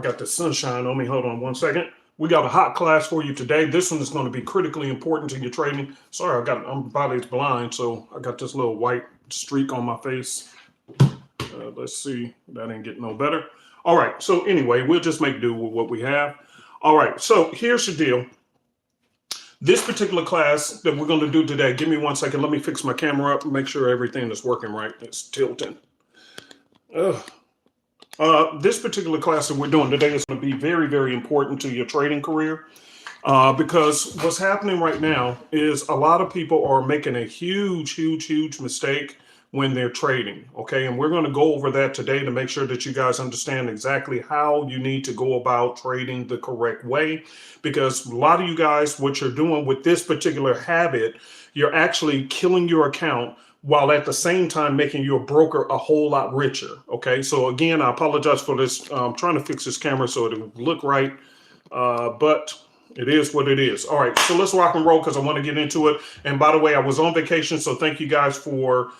I got the sunshine on me. Hold on one second. We got a hot class for you today. This one is going to be critically important to your trading. Sorry, I'm body's blind, so I got this little white streak on my face. Let's see. That ain't getting no better. All right. So anyway, we'll just make do with what we have. All right. So here's the deal. This particular class that we're going to do today, give me 1 second. Let me fix my camera up and make sure everything is working right. It's tilting. This particular class that we're doing today is going to be very, very important to your trading career because what's happening right now is a lot of people are making a huge mistake when they're trading. Okay, and we're going to go over that today to make sure that you guys understand exactly how you need to go about trading the correct way, because a lot of you guys, what you're doing with this particular habit, you're actually killing your account while at the same time making your broker a whole lot richer. Okay, so again, I apologize for this. I'm trying to fix this camera so it'll look right, but it is what it is. All right, so let's rock and roll because I want to get into it. And by the way, I was on vacation, so thank you guys for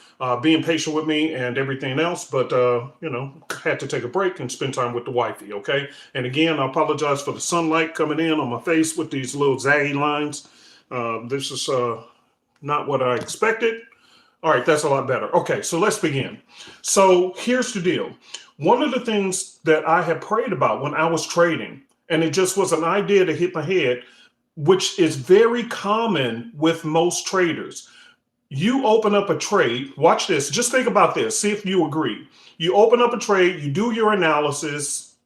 being patient with me and everything else. But, you know, had to take a break and spend time with the wifey, okay? And again, I apologize for the sunlight coming in on my face with these little zaggy lines. This is not what I expected. All right, that's a lot better. Okay, so let's begin. So here's the deal. One of the things that I had prayed about when I was trading, and it just was an idea that hit my head, which is very common with most traders. You open up a trade, watch this, just think about this, see if you agree. You open up a trade, you do your analysis,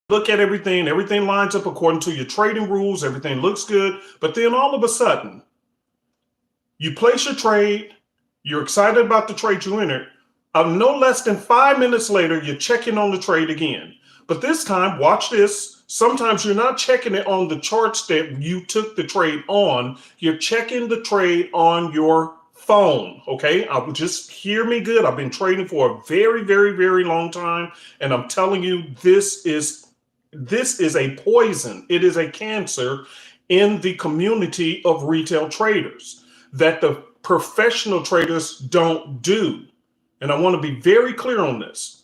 look at everything lines up according to your trading rules, everything looks good, but then all of a sudden, you place your trade, you're excited about the trade you entered, no less than 5 minutes later, you're checking on the trade again. But this time, watch this. Sometimes you're not checking it on the charts that you took the trade on. You're checking the trade on your phone. Okay, just hear me good. I've been trading for a very long time, and I'm telling you, this is a poison. It is a cancer in the community of retail traders that the professional traders don't do. And I want to be very clear on this.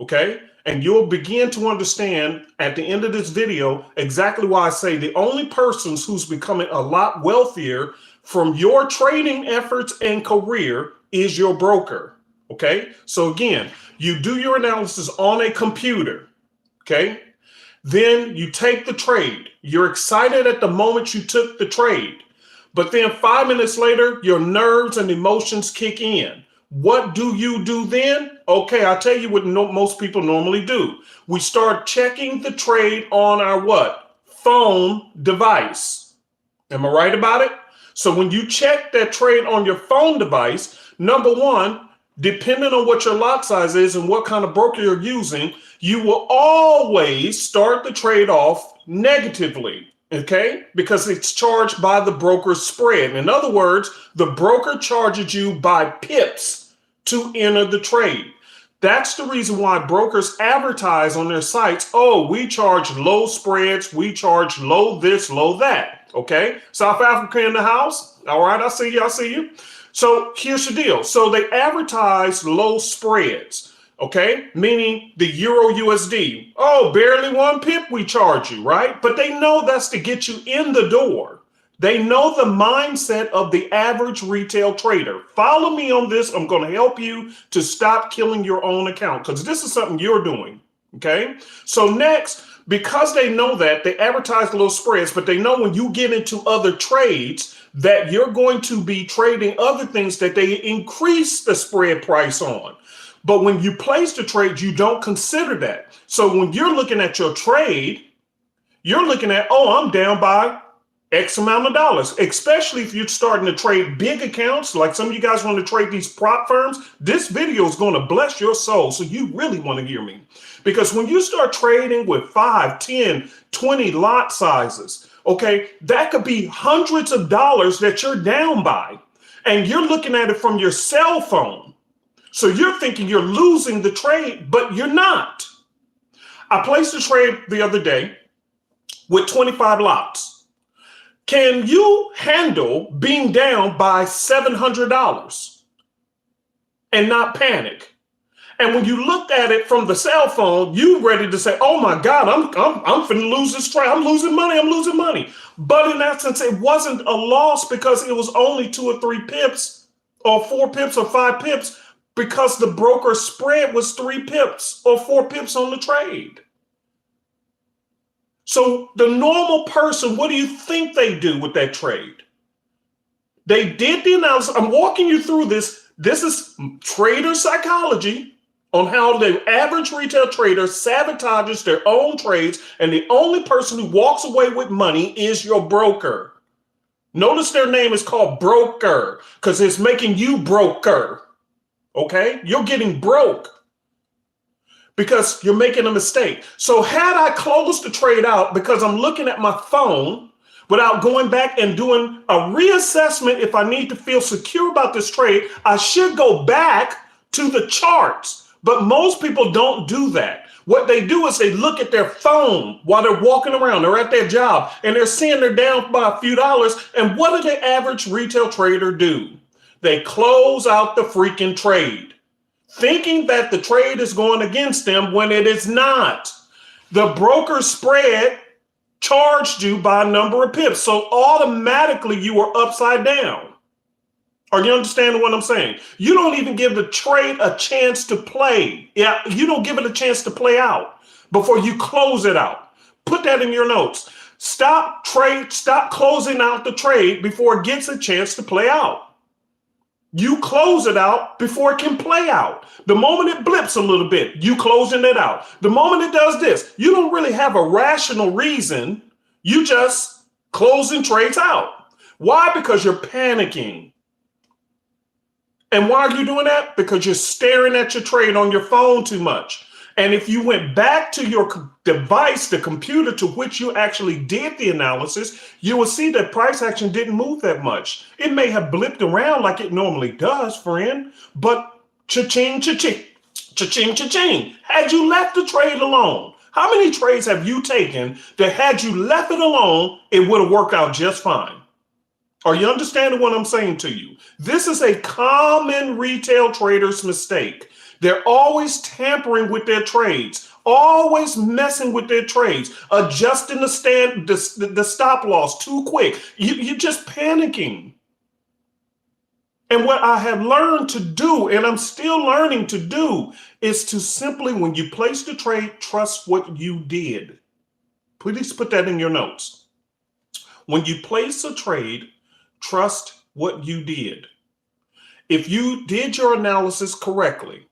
Okay. And you'll begin to understand at the end of this video exactly why I say the only persons who's becoming a lot wealthier from your trading efforts and career is your broker. Okay. So again, you do your analysis on a computer. Okay. Then you take the trade. You're excited at the moment you took the trade. But then 5 minutes later, your nerves and emotions kick in. What do you do then? Okay, I'll tell you what most people normally do. We start checking the trade on our what? Phone device. Am I right about it? So when you check that trade on your phone device, number one, depending on what your lot size is and what kind of broker you're using, you will always start the trade off negatively. Okay, because it's charged by the broker's spread. In other words, the broker charges you by pips to enter the trade. That's the reason why brokers advertise on their sites, oh, we charge low spreads, we charge low this, low that. Okay, South Africa in the house. All right, I see you. So here's the deal. So they advertise low spreads. Okay, meaning the Euro USD. Oh, barely 1 pip we charge you, right? But they know that's to get you in the door. They know the mindset of the average retail trader. Follow me on this. I'm going to help you to stop killing your own account because this is something you're doing. Okay, so next, because they know that, they advertise low spreads, but they know when you get into other trades that you're going to be trading other things that they increase the spread price on. But when you place the trade, you don't consider that. So when you're looking at your trade, you're looking at, oh, I'm down by X amount of dollars, especially if you're starting to trade big accounts, like some of you guys want to trade these prop firms. This video is going to bless your soul. So you really want to hear me, because when you start trading with 5, 10, 20 lot sizes, okay, that could be hundreds of dollars that you're down by, and you're looking at it from your cell phone. So you're thinking you're losing the trade, but you're not. I placed a trade the other day with 25 lots. Can you handle being down by $700 and not panic? And when you looked at it from the cell phone, you ready to say, "Oh my God, I'm finna lose this trade. I'm losing money. I'm losing money." But in essence, it wasn't a loss because it was only 2 or 3 pips, or 4 pips or 5 pips, because the broker spread was 3 pips or 4 pips on the trade. So the normal person, what do you think they do with that trade? They did the analysis. I'm walking you through this. This is trader psychology on how the average retail trader sabotages their own trades, and the only person who walks away with money is your broker. Notice their name is called broker because it's making you broker. Okay? You're getting broke because you're making a mistake. So had I closed the trade out because I'm looking at my phone without going back and doing a reassessment, if I need to feel secure about this trade, I should go back to the charts. But most people don't do that. What they do is they look at their phone while they're walking around. They're at their job and they're seeing they're down by a few dollars. And what does the average retail trader do? They close out the freaking trade, thinking that the trade is going against them when it is not. The broker spread charged you by a number of pips. So automatically you are upside down. Are you understanding what I'm saying? You don't even give the trade a chance to play. Yeah, you don't give it a chance to play out before you close it out. Put that in your notes. Stop closing out the trade before it gets a chance to play out. You close it out before it can play out. The moment it blips a little bit, you closing it out. The moment it does this, you don't really have a rational reason. You just closing trades out. Why? Because you're panicking. And why are you doing that? Because you're staring at your trade on your phone too much. And if you went back to your device, the computer to which you actually did the analysis, you will see that price action didn't move that much. It may have blipped around like it normally does, friend, but cha-ching, cha-ching, cha-ching, cha-ching. Had you left the trade alone, how many trades have you taken that had you left it alone, it would have worked out just fine? Are you understanding what I'm saying to you? This is a common retail trader's mistake. They're always tampering with their trades, always messing with their trades, adjusting the stop loss too quick. You're just panicking. And what I have learned to do, and I'm still learning to do, is to simply, when you place the trade, trust what you did. Please put that in your notes. When you place a trade, trust what you did. If you did your analysis correctly,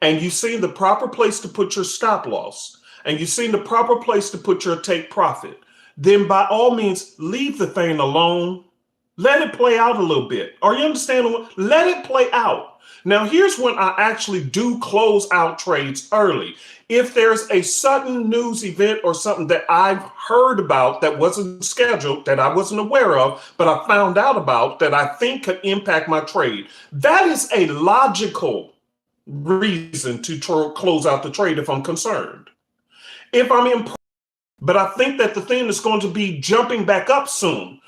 and you see the proper place to put your stop loss, and you see the proper place to put your take profit, then by all means, leave the thing alone. Let it play out a little bit. Are you understanding? Let it play out. Now, here's when I actually do close out trades early. If there's a sudden news event or something that I've heard about that wasn't scheduled, that I wasn't aware of, but I found out about that I think could impact my trade, that is a logical reason to close out the trade if I'm concerned. If I'm in, but I think that the thing is going to be jumping back up soon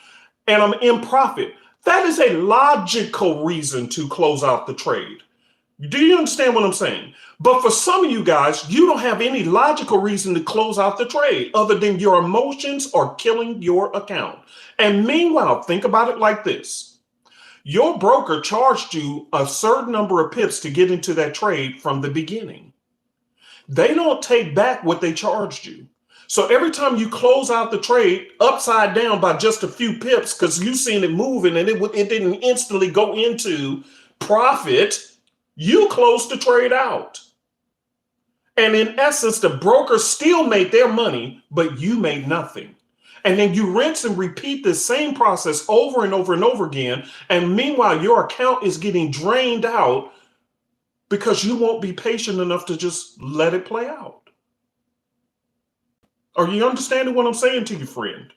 and I'm in profit, that is a logical reason to close out the trade. Do you understand what I'm saying? But for some of you guys, you don't have any logical reason to close out the trade other than your emotions are killing your account. And meanwhile, think about it like this. Your broker charged you a certain number of pips to get into that trade from the beginning. They don't take back what they charged you. So every time you close out the trade upside down by just a few pips, because you've seen it moving and it didn't instantly go into profit, you closed the trade out. And in essence, the broker still made their money, but you made nothing. And then you rinse and repeat the same process over and over and over again. And meanwhile, your account is getting drained out because you won't be patient enough to just let it play out. Are you understanding what I'm saying to you, friend?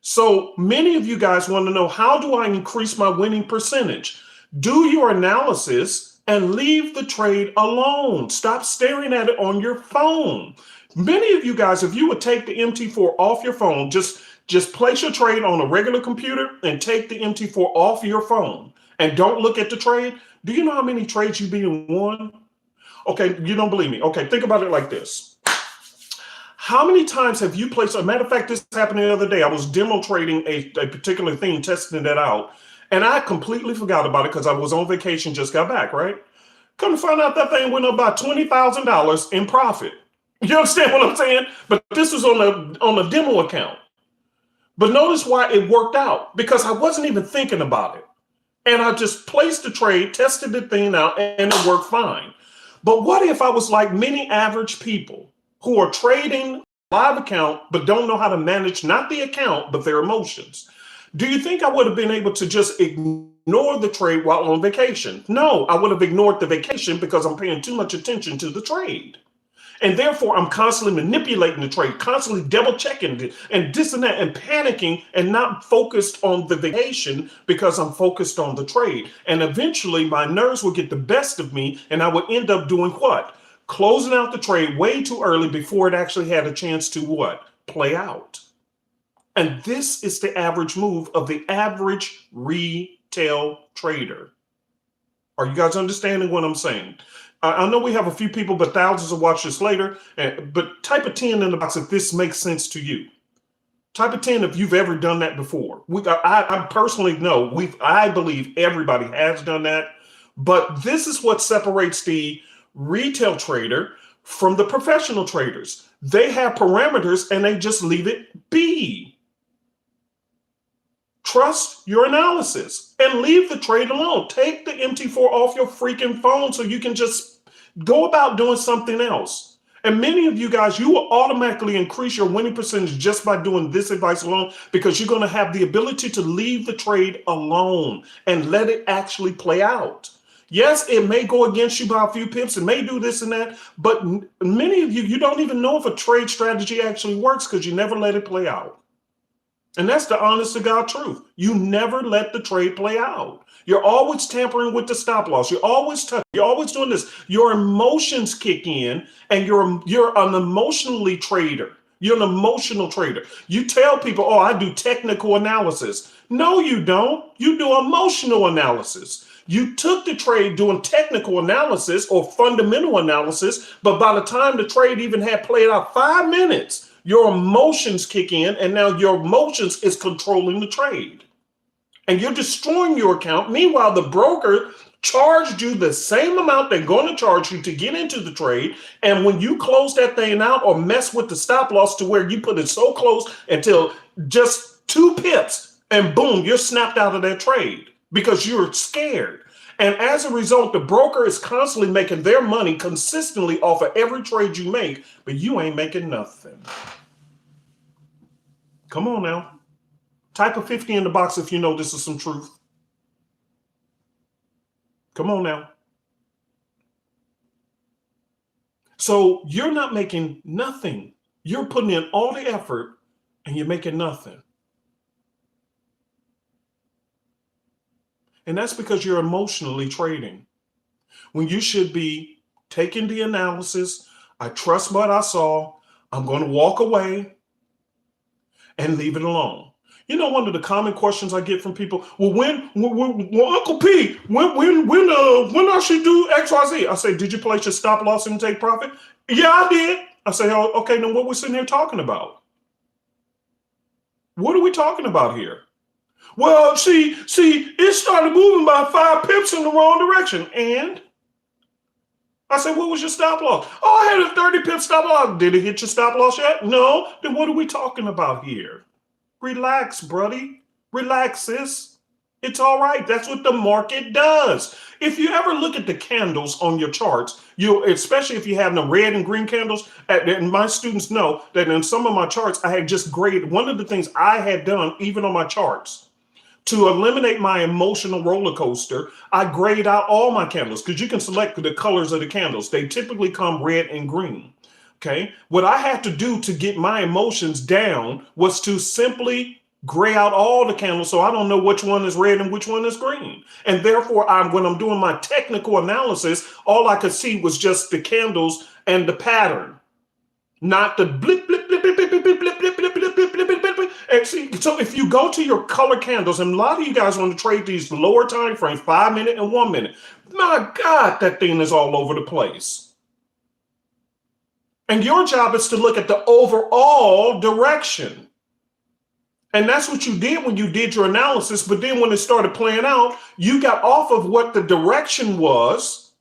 So many of you guys want to know, how do I increase my winning percentage? Do your analysis and leave the trade alone. Stop staring at it on your phone. Many of you guys, if you would take the MT4 off your phone, just place your trade on a regular computer and take the MT4 off your phone and don't look at the trade. Do you know how many trades you've been won? Okay, you don't believe me. Okay, think about it like this. How many times have you placed, a matter of fact, this happened the other day. I was demo trading a particular thing, testing that out, and I completely forgot about it because I was on vacation, just got back, right? Come to find out that thing went up about $20,000 in profit. You understand what I'm saying? But this was on a demo account. But notice why it worked out, because I wasn't even thinking about it. And I just placed the trade, tested the thing out, and it worked fine. But what if I was like many average people who are trading live account, but don't know how to manage not the account, but their emotions? Do you think I would have been able to just ignore the trade while on vacation? No, I would have ignored the vacation because I'm paying too much attention to the trade. And therefore, I'm constantly manipulating the trade, constantly double checking and this and that and panicking and not focused on the vacation because I'm focused on the trade. And eventually my nerves will get the best of me and I would end up doing what? Closing out the trade way too early before it actually had a chance to what? Play out. And this is the average move of the average retail trader. Are you guys understanding what I'm saying? I know we have a few people, but thousands will watch this later. But type a 10 in the box if this makes sense to you. Type a 10 if you've ever done that before. I personally know, I believe everybody has done that. But this is what separates the retail trader from the professional traders. They have parameters and they just leave it be. Trust your analysis and leave the trade alone. Take the MT4 off your freaking phone so you can just go about doing something else. And many of you guys, you will automatically increase your winning percentage just by doing this advice alone, because you're going to have the ability to leave the trade alone and let it actually play out. Yes, it may go against you by a few pips, it may do this and that, but many of you, you don't even know if a trade strategy actually works because you never let it play out. And that's the honest to God truth. You never let the trade play out. You're always tampering with the stop loss. You're always doing this. Your emotions kick in and you're an emotionally trader. You're an emotional trader. You tell people, oh, I do technical analysis. No, you don't. You do emotional analysis. You took the trade doing technical analysis or fundamental analysis, but by the time the trade even had played out 5 minutes, your emotions kick in, and now your emotions is controlling the trade. And you're destroying your account. Meanwhile, the broker charged you the same amount they're going to charge you to get into the trade. And when you close that thing out or mess with the stop loss to where you put it so close until just 2 pips, and boom, you're snapped out of that trade because you're scared. And as a result, the broker is constantly making their money consistently off of every trade you make, but you ain't making nothing. Come on now. Type a 50 in the box if you know this is some truth. Come on now. So you're not making nothing. You're putting in all the effort and you're making nothing. And that's because you're emotionally trading when you should be taking the analysis. I trust what I saw. I'm going to walk away and leave it alone. You know, one of the common questions I get from people, well, when Uncle P, when I should do X, Y, Z? I say, did you place your stop loss and take profit? Yeah, I did. I say, oh, okay, then what we're sitting here talking about? What are we talking about here? Well, see, it started moving by 5 pips in the wrong direction. And I said, what was your stop loss? Oh, I had a 30 pip stop loss. Did it hit your stop loss yet? No. Then what are we talking about here? Relax, buddy. Relax, sis. It's all right. That's what the market does. If you ever look at the candles on your charts, especially if you have the red and green candles, and my students know that in some of my charts, I had just graded. One of the things I had done, even on my charts, to eliminate my emotional roller coaster, I grayed out all my candles because you can select the colors of the candles. They typically come red and green. Okay. What I had to do to get my emotions down was to simply gray out all the candles so I don't know which one is red and which one is green. And therefore, when I'm doing my technical analysis, all I could see was just the candles and the pattern, not the blip, blip, blip, blip, blip, blip, blip, blip, blip, blip, blip, blip, blip, blip, blip. And see, so if you go to your color candles, and a lot of you guys want to trade these lower time frames, 5 minute and 1 minute, my God, that thing is all over the place. And your job is to look at the overall direction. And that's what you did when you did your analysis. But then when it started playing out, you got off of what the direction was,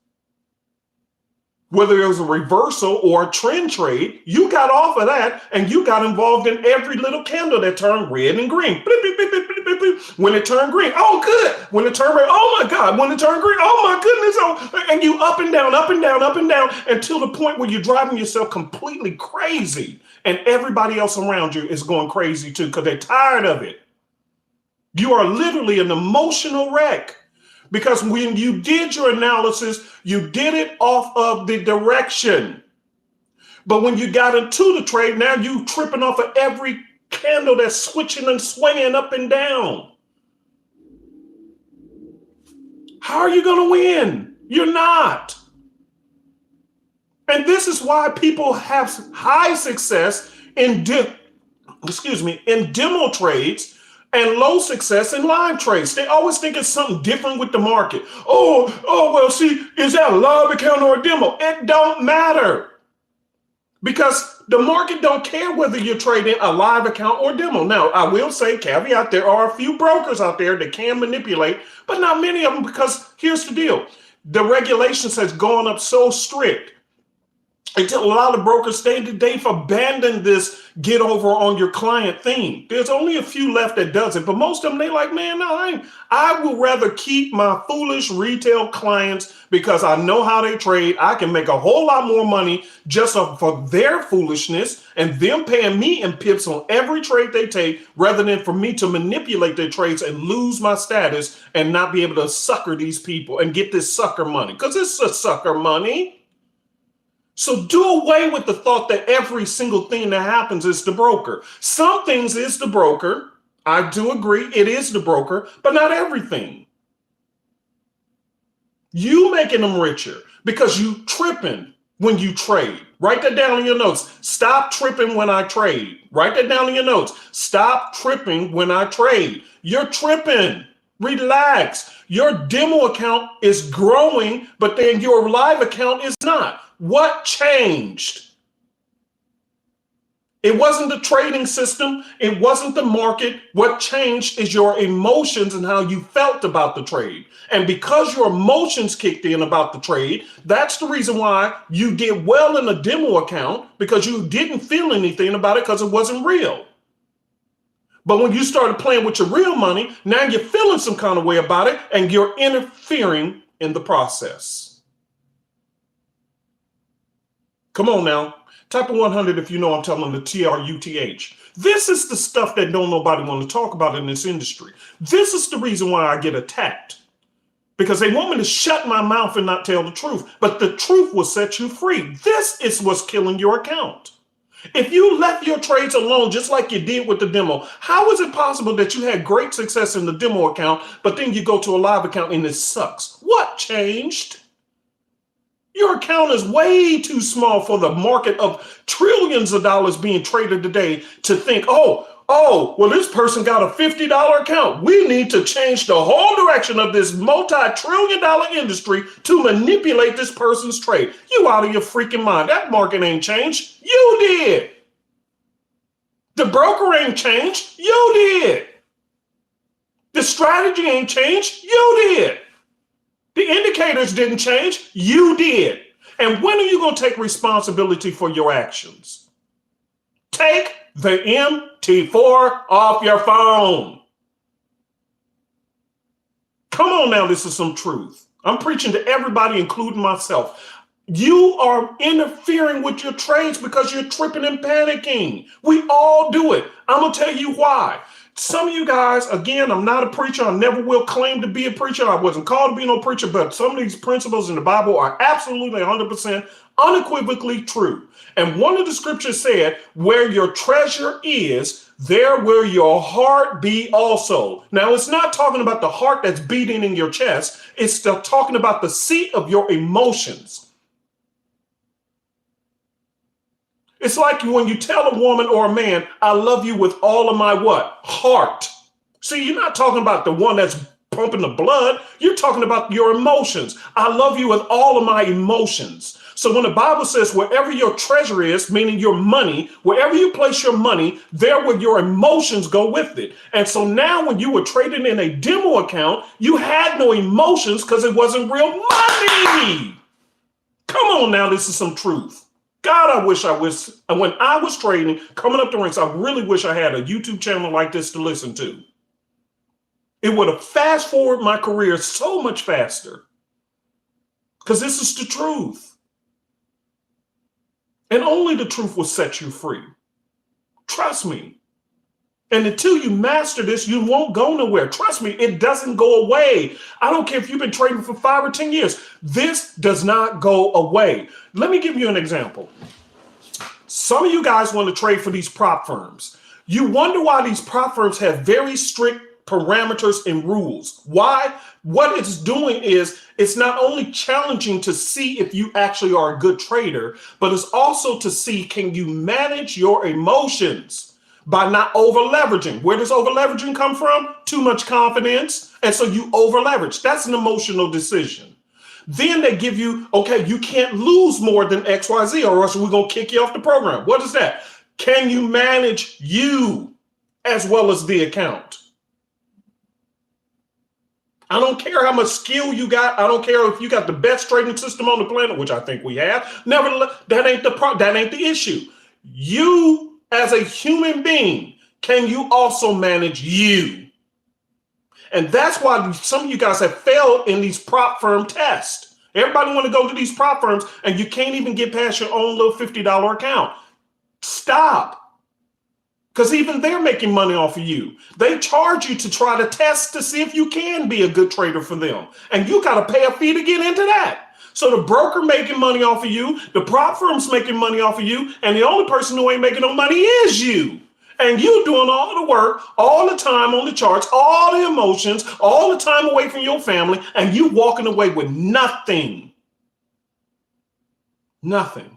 whether it was a reversal or a trend trade. You got off of that and you got involved in every little candle that turned red and green. Bleep, bleep, bleep, bleep, bleep, bleep. When it turned green, oh, good. When it turned red, oh my God. When it turned green, oh my goodness. Oh, and you up and down, up and down, up and down until the point where you're driving yourself completely crazy. And everybody else around you is going crazy too because they're tired of it. You are literally an emotional wreck. Because when you did your analysis, you did it off of the direction. But when you got into the trade, now you tripping off of every candle that's switching and swaying up and down. How are you going to win? You're not. And this is why people have high success in demo trades and low success in live trades. They always think it's something different with the market. Well, see, is that a live account or a demo? It don't matter. Because the market don't care whether you're trading a live account or demo. Now, I will say, caveat, there are a few brokers out there that can manipulate, but not many of them, because here's the deal. The regulations has gone up so strict until a lot of brokers they've abandoned this get over on your client thing. There's only a few left that does it, but most of them, they like, man, no, I will rather keep my foolish retail clients because I know how they trade. I can make a whole lot more money just for their foolishness and them paying me in pips on every trade they take rather than for me to manipulate their trades and lose my status and not be able to sucker these people and get this sucker money, because it's a sucker money. So do away with the thought that every single thing that happens is the broker. Some things is the broker. I do agree, it is the broker, but not everything. You making them richer because you tripping when you trade. Write that down in your notes. Stop tripping when I trade. Write that down in your notes. Stop tripping when I trade. You're tripping. Relax. Your demo account is growing, but then your live account is not. What changed? It wasn't the trading system. It wasn't the market. What changed is your emotions and how you felt about the trade. And because your emotions kicked in about the trade, that's the reason why you did well in a demo account, because you didn't feel anything about it because it wasn't real. But when you started playing with your real money, now you're feeling some kind of way about it and you're interfering in the process. Come on now. Type of 100 if you know I'm telling the TRUTH. This is the stuff that don't nobody want to talk about in this industry. This is the reason why I get attacked. Because they want me to shut my mouth and not tell the truth. But the truth will set you free. This is what's killing your account. If you left your trades alone just like you did with the demo, how is it possible that you had great success in the demo account, but then you go to a live account and it sucks? What changed? Your account is way too small for the market of trillions of dollars being traded today to think, well, this person got a $50 account. We need to change the whole direction of this multi-trillion-dollar industry to manipulate this person's trade. You out of your freaking mind. That market ain't changed. You did. The broker ain't changed. You did. The strategy ain't changed. You did. The indicators didn't change. You did. And when are you going to take responsibility for your actions? Take the MT4 off your phone. Come on now, this is some truth. I'm preaching to everybody, including myself. You are interfering with your trades because you're tripping and panicking. We all do it. I'm going to tell you why. Some of you guys, again, I'm not a preacher. I never will claim to be a preacher. I wasn't called to be no preacher, but some of these principles in the Bible are absolutely 100% unequivocally true. And one of the scriptures said, where your treasure is, there will your heart be also. Now, it's not talking about the heart that's beating in your chest. It's still talking about the seat of your emotions. It's like when you tell a woman or a man, I love you with all of my what? Heart. See, you're not talking about the one that's pumping the blood. You're talking about your emotions. I love you with all of my emotions. So when the Bible says wherever your treasure is, meaning your money, wherever you place your money, there will your emotions go with it. And so now when you were trading in a demo account, you had no emotions because it wasn't real money. Come on now, this is some truth. God, I wish when I was trading, coming up the ranks, I really wish I had a YouTube channel like this to listen to. It would have fast forwarded my career so much faster. Because this is the truth. And only the truth will set you free. Trust me. And until you master this, you won't go nowhere. Trust me, it doesn't go away. I don't care if you've been trading for 5 or 10 years. This does not go away. Let me give you an example. Some of you guys want to trade for these prop firms. You wonder why these prop firms have very strict parameters and rules. Why? What it's doing is it's not only challenging to see if you actually are a good trader, but it's also to see, can you manage your emotions by not over leveraging? Where does over leveraging come from? Too much confidence. And so you over leverage. That's an emotional decision. Then they give you, okay, you can't lose more than XYZ or else we're going to kick you off the program. What is that? Can you manage you as well as the account? I don't care how much skill you got. I don't care if you got the best trading system on the planet, which I think we have. Nevertheless, that ain't the issue. You as a human being, can you also manage you? And that's why some of you guys have failed in these prop firm tests. Everybody want to go to these prop firms and you can't even get past your own little $50 account. Stop. Because even they're making money off of you. They charge you to try to test to see if you can be a good trader for them. And you got to pay a fee to get into that. So the broker making money off of you, the prop firm's making money off of you, and the only person who ain't making no money is you. And you doing all the work, all the time on the charts, all the emotions, all the time away from your family, and you walking away with nothing. Nothing.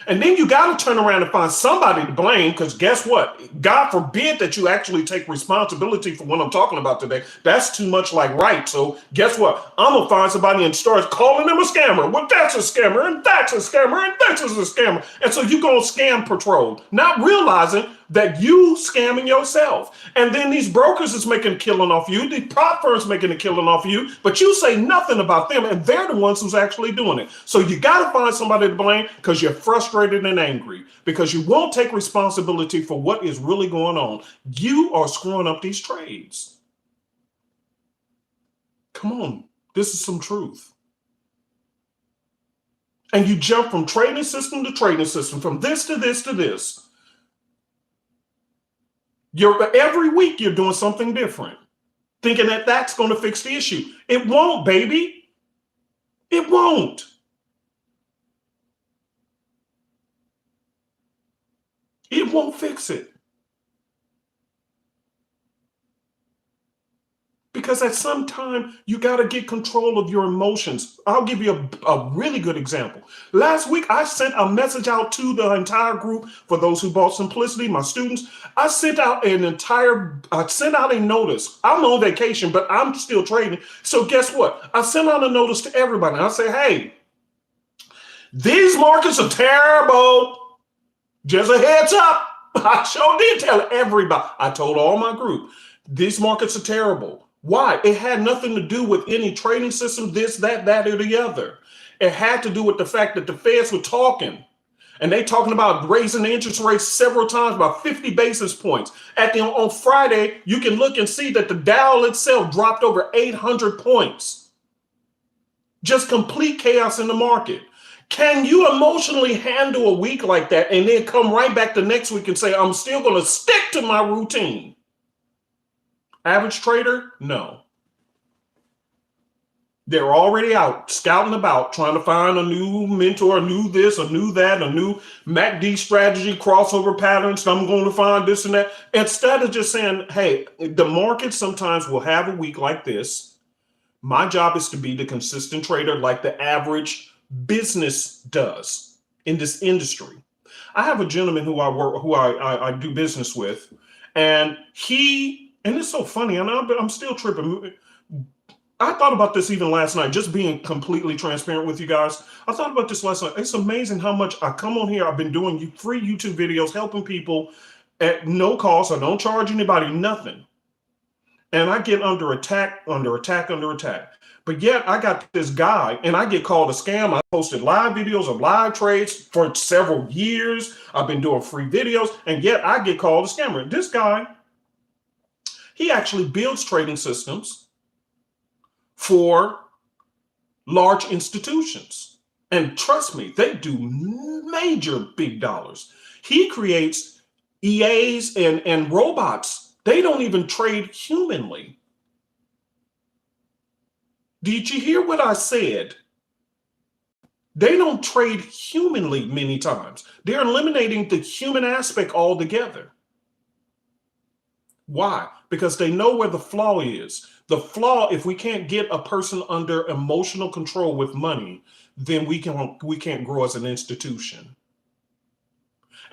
And then you got to turn around and find somebody to blame, because guess what? God forbid that you actually take responsibility for what I'm talking about today. That's too much like right. So guess what? I'm going to find somebody and start calling them a scammer. Well, that's a scammer, and that's a scammer, and that's a scammer. And so you go on scam patrol, not realizing that you scamming yourself. And then these brokers is making a killing off you. The prop firms making a killing off you, but you say nothing about them, and they're the ones who's actually doing it. So you got to find somebody to blame because you're frustrated and angry because you won't take responsibility for what is really going on. You are screwing up these trades. Come on, this is some truth. And you jump from trading system to trading system, from this to this to this. Every week you're doing something different, thinking that that's going to fix the issue. It won't, baby. It won't. It won't fix it. Because at some time, you got to get control of your emotions. I'll give you a really good example. Last week, I sent a message out to the entire group for those who bought Simplicity, my students. I sent out a notice. I'm on vacation, but I'm still trading. So guess what? I sent out a notice to everybody. I say, hey, these markets are terrible. Just a heads up. I sure did tell everybody. I told all my group, these markets are terrible. Why? It had nothing to do with any trading system, this, that, or the other. It had to do with the fact that the Feds were talking. And they talking about raising the interest rates several times, about 50 basis points. On Friday, you can look and see that the Dow itself dropped over 800 points. Just complete chaos in the market. Can you emotionally handle a week like that and then come right back the next week and say, I'm still going to stick to my routine? Average trader? No. They're already out scouting about, trying to find a new mentor, a new this, a new that, a new MACD strategy, crossover patterns. I'm going to find this and that. Instead of just saying, hey, the market sometimes will have a week like this. My job is to be the consistent trader like the average business does in this industry. I have a gentleman who I do business with, and it's so funny, and I'm still tripping. I thought about this even last night, just being completely transparent with you guys. I thought about this last night. It's amazing how much I come on here. I've been doing free YouTube videos, helping people at no cost. I don't charge anybody nothing. And I get under attack, under attack, under attack. But yet I got this guy and I get called a scam. I posted live videos of live trades for several years. I've been doing free videos and yet I get called a scammer. This guy, he actually builds trading systems for large institutions. And trust me, they do major big dollars. He creates EAs and robots. They don't even trade humanly. Did you hear what I said? They don't trade humanly many times. They're eliminating the human aspect altogether. Why? Because they know where the flaw is. The flaw, if we can't get a person under emotional control with money, then we can't grow as an institution.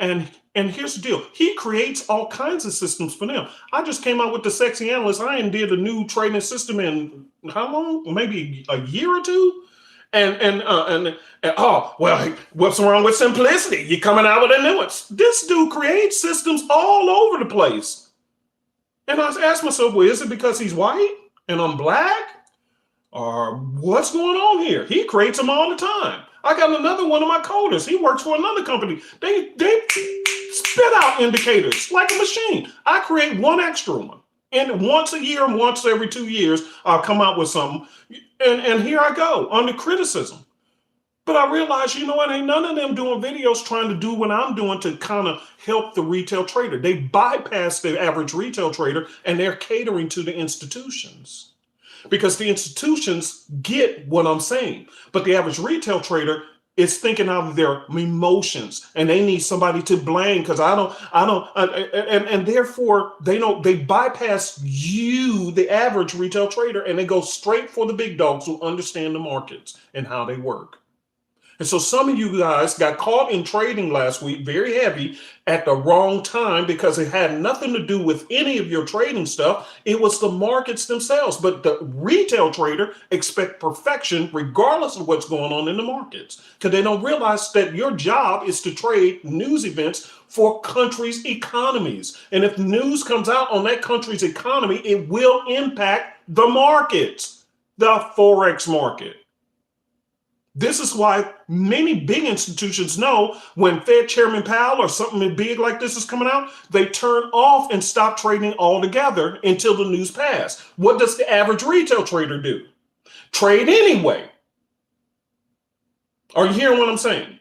And here's the deal. He creates all kinds of systems for them. I just came out with the Sexy Analyst. I did a new trading system in how long? Maybe a year or two. And oh, well, what's wrong with simplicity? You're coming out with a new one. This dude creates systems all over the place. And I asked myself, well, is it because he's white and I'm black? Or what's going on here? He creates them all the time. I got another one of my coders. He works for another company. They spit out indicators like a machine. I create one extra one. And once a year, once every 2 years, I'll come out with something. And here I go under criticism. But I realized, you know what? Ain't none of them doing videos trying to do what I'm doing to kind of help the retail trader. They bypass the average retail trader and they're catering to the institutions. Because the institutions get what I'm saying, but the average retail trader is thinking out of their emotions, and they need somebody to blame because and therefore they bypass you, the average retail trader, and they go straight for the big dogs who understand the markets and how they work. And so some of you guys got caught in trading last week very heavy at the wrong time because it had nothing to do with any of your trading stuff. It was the markets themselves. But the retail trader expect perfection regardless of what's going on in the markets, because they don't realize that your job is to trade news events for countries' economies. And if news comes out on that country's economy, it will impact the markets, the Forex market. This is why many big institutions know when Fed Chairman Powell or something big like this is coming out, they turn off and stop trading altogether until the news passes. What does the average retail trader do? Trade anyway. Are you hearing what I'm saying?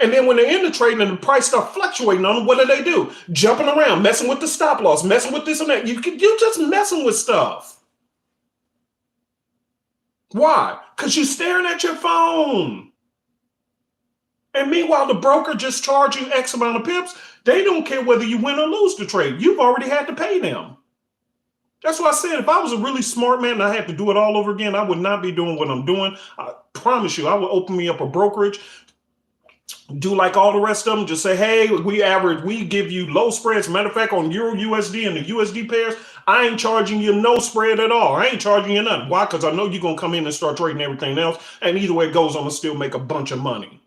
And then when they're in the trading and the price starts fluctuating on them, what do? Jumping around, messing with the stop loss, messing with this and that. You're just messing with stuff. Why? Because you're staring at your phone. And meanwhile, the broker just charged you X amount of pips. They don't care whether you win or lose the trade. You've already had to pay them. That's why I said if I was a really smart man and I had to do it all over again, I would not be doing what I'm doing. I promise you, I would open me up a brokerage, do like all the rest of them, just say, hey, we give you low spreads. Matter of fact, on Euro USD and the USD pairs, I ain't charging you no spread at all. I ain't charging you nothing. Why? Because I know you're going to come in and start trading everything else. And either way it goes, I'm going to still make a bunch of money.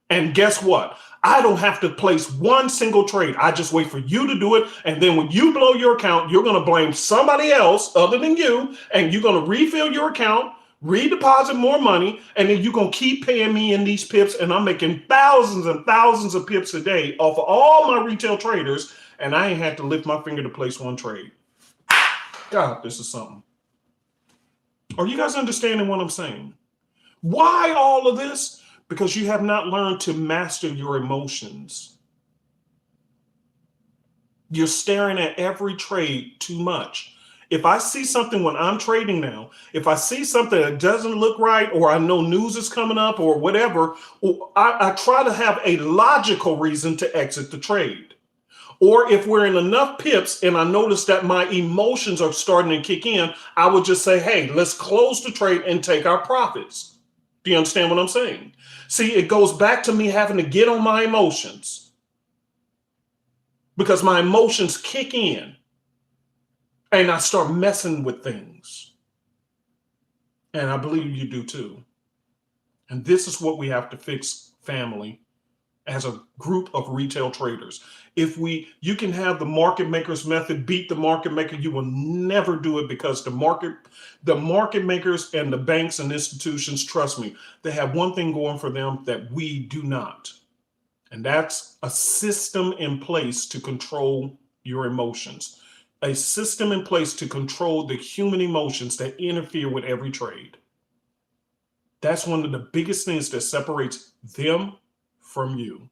And guess what? I don't have to place one single trade. I just wait for you to do it. And then when you blow your account, you're going to blame somebody else other than you. And you're going to refill your account, redeposit more money, and then you're going to keep paying me in these pips. And I'm making thousands and thousands of pips a day off of all my retail traders. And I ain't had to lift my finger to place one trade. God, this is something. Are you guys understanding what I'm saying? Why all of this? Because you have not learned to master your emotions. You're staring at every trade too much. If I see something when I'm trading now, if I see something that doesn't look right, or I know news is coming up or whatever, I try to have a logical reason to exit the trade. Or if we're in enough pips and I notice that my emotions are starting to kick in, I would just say, hey, let's close the trade and take our profits. Do you understand what I'm saying? See, it goes back to me having to get on my emotions, because my emotions kick in and I start messing with things. And I believe you do too. And this is what we have to fix, family, as a group of retail traders. You can have the market makers method, beat the market maker. You will never do it, because the market makers and the banks and institutions, trust me, they have one thing going for them that we do not. And that's a system in place to control your emotions, a system in place to control the human emotions that interfere with every trade. That's one of the biggest things that separates them from you.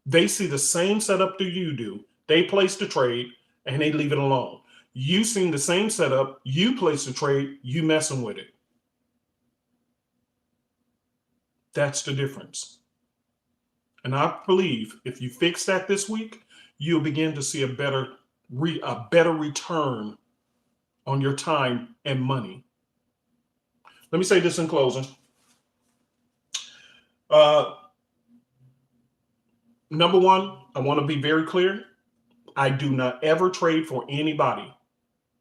They see the same setup that you do. They place the trade and they leave it alone. You seen the same setup, you place the trade, you messing with it. That's the difference. And I believe if you fix that this week, you'll begin to see a better return on your time and money. Let me say this in closing. Number one, I want to be very clear. I do not ever trade for anybody.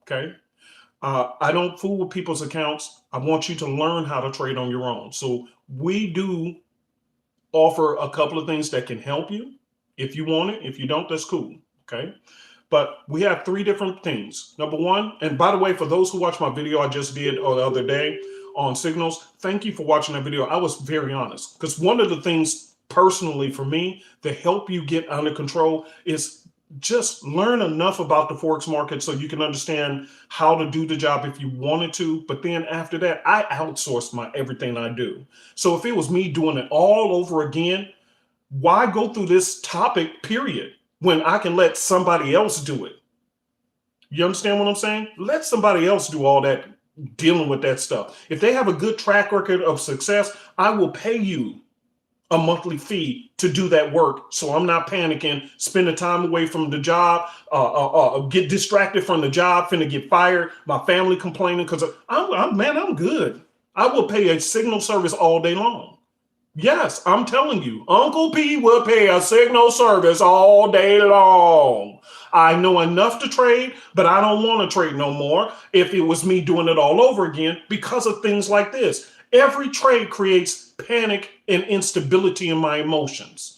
Okay. I don't fool with people's accounts. I want you to learn how to trade on your own. So we do offer a couple of things that can help you. If you want it, if you don't, that's cool. Okay. But we have three different things. Number one, and by the way, for those who watched my video I just did the other day on signals, thank you for watching that video. I was very honest, because one of the things personally for me to help you get under control is just learn enough about the Forex market so you can understand how to do the job if you wanted to. But then after that, I outsourced everything I do. So if it was me doing it all over again, why go through this topic, period, when I can let somebody else do it? You understand what I'm saying? Let somebody else do all that dealing with that stuff. If they have a good track record of success, I will pay you a monthly fee to do that work. So I'm not panicking, spending time away from the job, get distracted from the job, finna get fired, my family complaining, because I'm good. I will pay a signal service all day long. Yes, I'm telling you, Uncle P will pay a signal service all day long. I know enough to trade, but I don't want to trade no more if it was me doing it all over again, because of things like this. Every trade creates panic and instability in my emotions.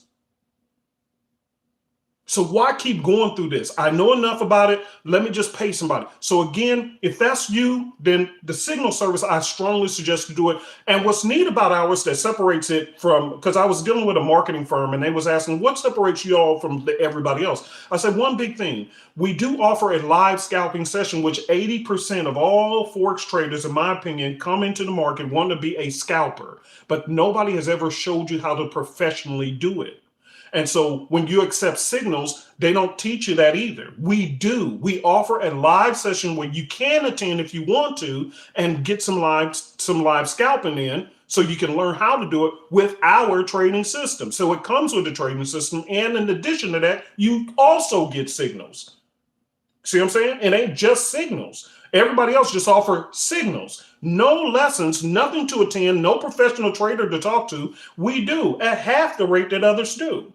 So why keep going through this? I know enough about it. Let me just pay somebody. So again, if that's you, then the signal service, I strongly suggest to do it. And what's neat about ours that separates it from, because I was dealing with a marketing firm and they was asking, what separates you all from everybody else? I said, one big thing, we do offer a live scalping session, which 80% of all Forex traders, in my opinion, come into the market want to be a scalper, but nobody has ever showed you how to professionally do it. And so when you accept signals, they don't teach you that either. We do. We offer a live session where you can attend if you want to and get some live scalping in, so you can learn how to do it with our trading system. So it comes with the trading system. And in addition to that, you also get signals. See what I'm saying? It ain't just signals. Everybody else just offer signals. No lessons, nothing to attend, no professional trader to talk to. We do at half the rate that others do.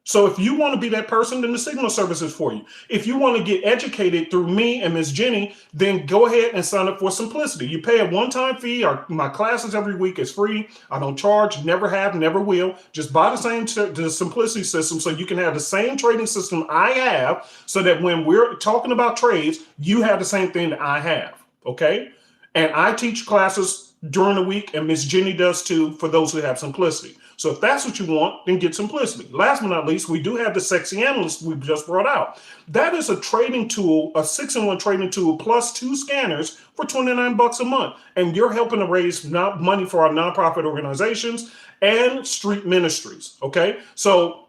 So if you want to be that person, then the signal service is for you. If you want to get educated through me and Miss Jenny, then go ahead and sign up for Simplicity. You pay a one-time fee. My classes every week is free. I don't charge, never have, never will. Just buy the Simplicity system so you can have the same trading system I have, so that when we're talking about trades, you have the same thing that I have, okay? And I teach classes during the week, and Miss Jenny does too, for those who have Simplicity. So if that's what you want, then get Simplicity. Last but not least, we do have the Sexy Analyst we just brought out. That is a trading tool, a 6-in-1 trading tool plus 2 scanners for $29 a month. And you're helping to raise money for our nonprofit organizations and street ministries, okay? So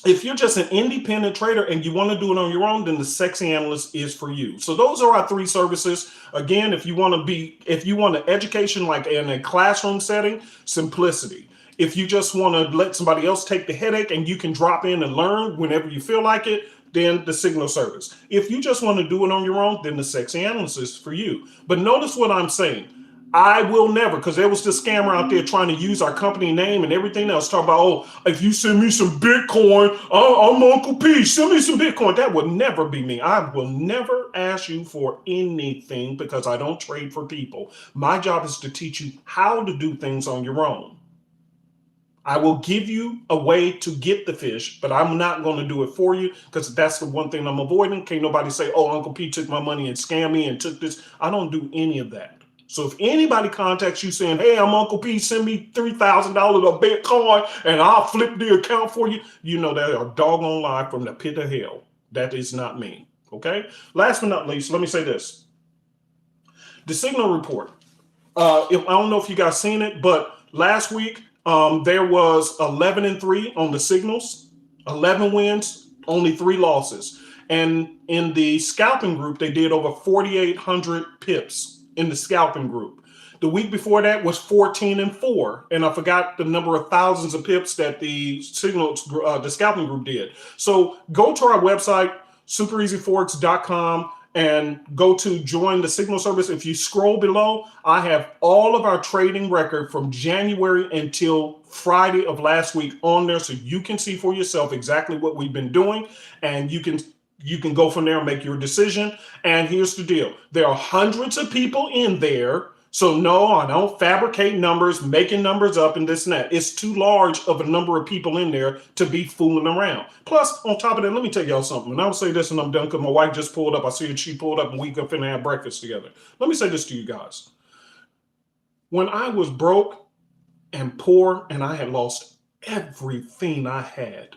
if you're just an independent trader and you want to do it on your own, then the Sexy Analyst is for you. So those are our 3 services. Again, if you want an education like in a classroom setting, Simplicity. If you just want to let somebody else take the headache and you can drop in and learn whenever you feel like it, then the signal service. If you just want to do it on your own, then the Sexy Analyst is for you. But notice what I'm saying. I will never, because there was this scammer out there trying to use our company name and everything else. Talk about, oh, if you send me some Bitcoin, I'm Uncle P. Send me some Bitcoin. That would never be me. I will never ask you for anything because I don't trade for people. My job is to teach you how to do things on your own. I will give you a way to get the fish, but I'm not going to do it for you because that's the one thing I'm avoiding. Can't nobody say, oh, Uncle P took my money and scammed me and took this. I don't do any of that. So if anybody contacts you saying, hey, I'm Uncle P, send me $3,000 of Bitcoin and I'll flip the account for you, you know that are doggone lie from the pit of hell. That is not me. Okay. Last but not least, let me say this. The signal report. I don't know if you guys seen it, but last week, there was 11-3 on the signals, 11 wins, only 3 losses. And in the scalping group, they did over 4,800 pips in the scalping group. The week before that was 14-4. And I forgot the number of thousands of pips that the scalping group did. So go to our website, superezforex.com. and go to join the signal service. If you scroll below, I have all of our trading record from January until Friday of last week on there, so you can see for yourself exactly what we've been doing, and you can go from there and make your decision. And here's the deal. There are hundreds of people in there. So no, I don't fabricate numbers, making numbers up and this and that. It's too large of a number of people in there to be fooling around. Plus, on top of that, let me tell y'all something. And I'll say this and I'm done because my wife just pulled up. I see she pulled up and we go finna have breakfast together. Let me say this to you guys. When I was broke and poor and I had lost everything I had,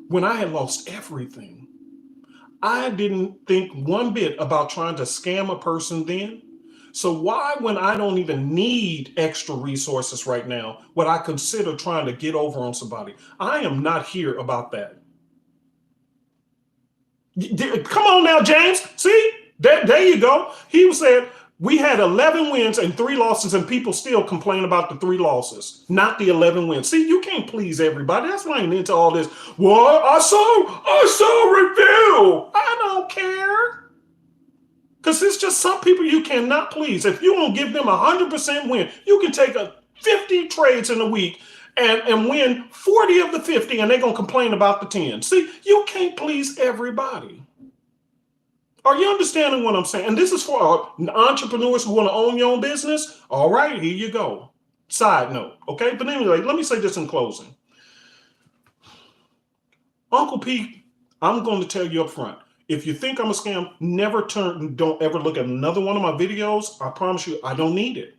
when I had lost everything, I didn't think one bit about trying to scam a person then. So why, when I don't even need extra resources right now, would I consider trying to get over on somebody? I am not here about that. Come on now, James. See, there you go. He said we had 11 wins and 3 losses, and people still complain about the 3 losses, not the 11 wins. See, you can't please everybody. That's why I ain't into all this. Well, I saw a review. I don't care. Because it's just some people you cannot please. If you don't give them 100% win, you can take 50 trades in a week and win 40 of the 50, and they're going to complain about the 10. See, you can't please everybody. Are you understanding what I'm saying? And this is for entrepreneurs who want to own your own business. All right, here you go. Side note, okay? But anyway, let me say this in closing. Uncle P, I'm going to tell you up front. If you think I'm a scam, don't ever look at another one of my videos. I promise you, I don't need it.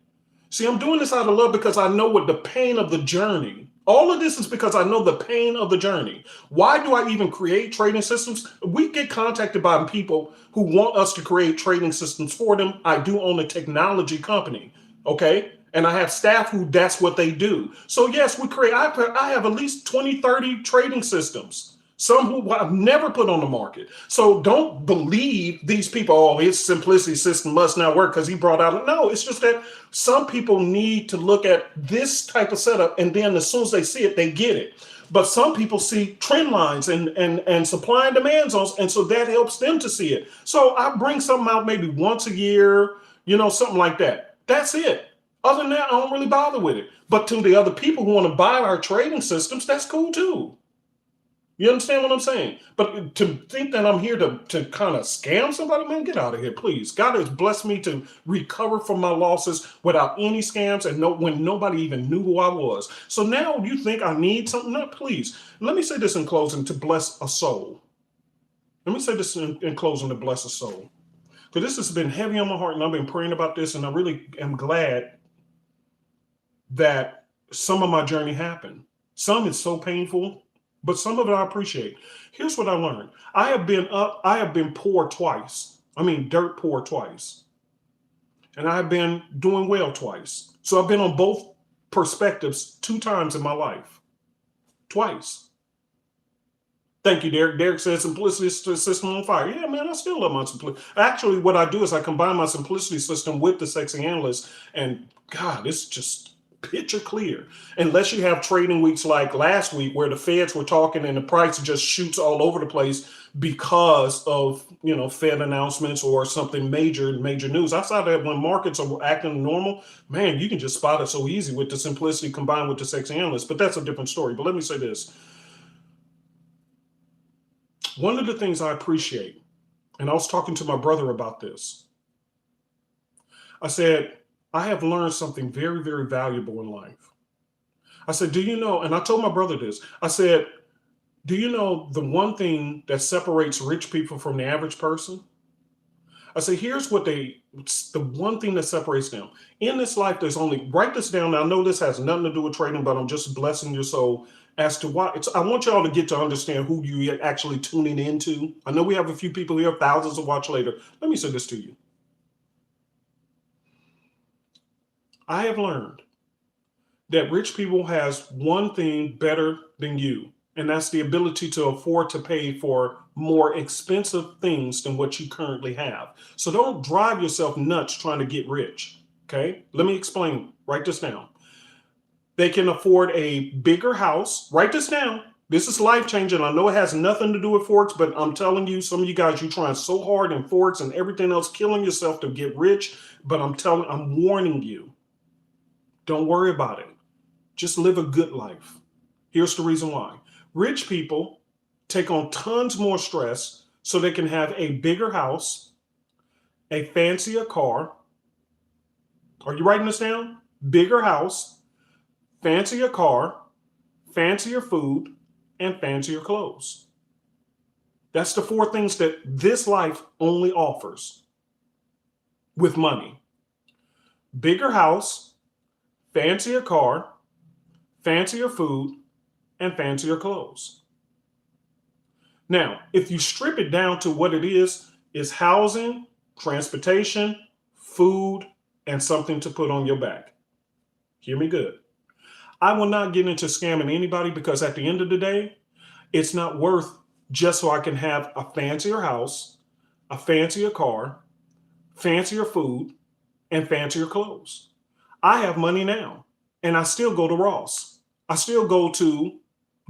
See, I'm doing this out of love because I know what the pain of the journey. All of this is because I know the pain of the journey. Why do I even create trading systems? We get contacted by people who want us to create trading systems for them. I do own a technology company, okay? And I have staff who that's what they do. So yes, I have at least 20, 30 trading systems. Some who I've never put on the market. So don't believe these people, oh, his simplicity system must not work because he brought out. No, it's just that some people need to look at this type of setup, and then as soon as they see it, they get it. But some people see trend lines and supply and demand zones, and so that helps them to see it. So I bring something out maybe once a year, something like that. That's it. Other than that, I don't really bother with it. But to the other people who want to buy our trading systems, that's cool too. You understand what I'm saying? But to think that I'm here to kind of scam somebody, man, get out of here, please. God has blessed me to recover from my losses without any scams and when nobody even knew who I was. So now you think I need something? No, please. Let me say this in closing to bless a soul. Let me say this in closing to bless a soul. Because this has been heavy on my heart, and I've been praying about this, and I really am glad that some of my journey happened. Some is so painful, but some of it I appreciate. Here's what I learned. I have been poor twice. I mean, dirt poor twice. And I have been doing well twice. So I've been on both perspectives 2 times in my life. Twice. Thank you, Derek. Derek says simplicity system on fire. Yeah, man, I still love my simplicity. Actually, what I do is I combine my simplicity system with the sexy analyst. And God, it's just picture clear, unless you have trading weeks like last week where the Feds were talking and the price just shoots all over the place because of, Fed announcements or something major news. Outside of that, when markets are acting normal, man, you can just spot it so easy with the simplicity combined with the sexy analyst. But that's a different story. But let me say this. One of the things I appreciate, and I was talking to my brother about this, I said, I have learned something very, very valuable in life. I said, do you know, and I told my brother this, I said, do you know the one thing that separates rich people from the average person? I said, here's the one thing that separates them. In this life, there's only, write this down. I know this has nothing to do with trading, but I'm just blessing your soul as to why. I want y'all to get to understand who you are actually tuning into. I know we have a few people here, thousands to watch later. Let me say this to you. I have learned that rich people has one thing better than you, and that's the ability to afford to pay for more expensive things than what you currently have. So don't drive yourself nuts trying to get rich, okay? Let me explain. Write this down. They can afford a bigger house. Write this down. This is life-changing. I know it has nothing to do with Forex, but I'm telling you, some of you guys, you're trying so hard in Forex and everything else, killing yourself to get rich, but I'm warning you. Don't worry about it. Just live a good life. Here's the reason why. Rich people take on tons more stress so they can have a bigger house, a fancier car. Are you writing this down? Bigger house, fancier car, fancier food, and fancier clothes. That's the 4 things that this life only offers with money. Bigger house, fancier car, fancier food, and fancier clothes. Now, if you strip it down to what it is housing, transportation, food, and something to put on your back. Hear me good. I will not get into scamming anybody because at the end of the day, it's not worth just so I can have a fancier house, a fancier car, fancier food, and fancier clothes. I have money now, and I still go to Ross. I still go to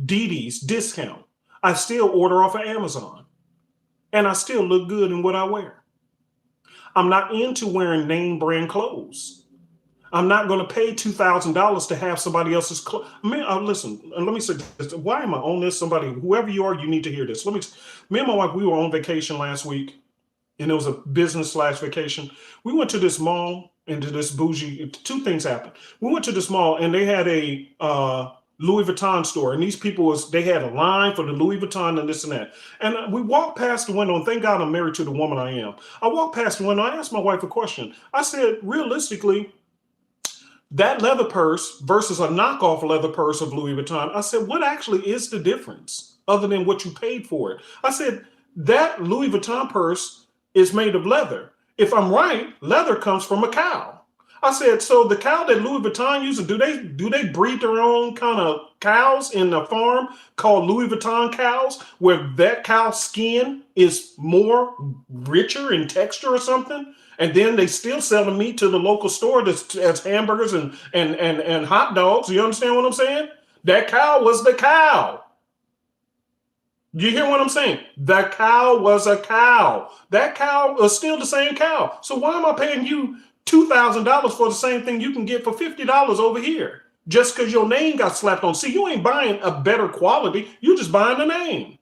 DD's discount. I still order off of Amazon, and I still look good in what I wear. I'm not into wearing name brand clothes. I'm not going to pay $2,000 to have somebody else's clothes. Listen, and let me say this. Why am I on this? Whoever you are, you need to hear this. Me and my wife, we were on vacation last week, and it was a business/vacation. We went to this mall, into this bougie, 2 things happened. We went to this mall and they had a Louis Vuitton store, and these people they had a line for the Louis Vuitton and this and that. And we walked past the window, and thank God I'm married to the woman I am. I walked past the window, I asked my wife a question. I said, realistically, that leather purse versus a knockoff leather purse of Louis Vuitton, I said, what actually is the difference other than what you paid for it? I said, that Louis Vuitton purse is made of leather. If I'm right, leather comes from a cow. I said, so the cow that Louis Vuitton uses, do they breed their own kind of cows in a farm called Louis Vuitton cows, where that cow's skin is more richer in texture or something? And then they still sell the meat to the local store as hamburgers and hot dogs. You understand what I'm saying? That cow was the cow. You hear what I'm saying? The cow was a cow. That cow is still the same cow. So why am I paying you $2,000 for the same thing you can get for $50 over here? Just because your name got slapped on. See, you ain't buying a better quality. You're just buying the name.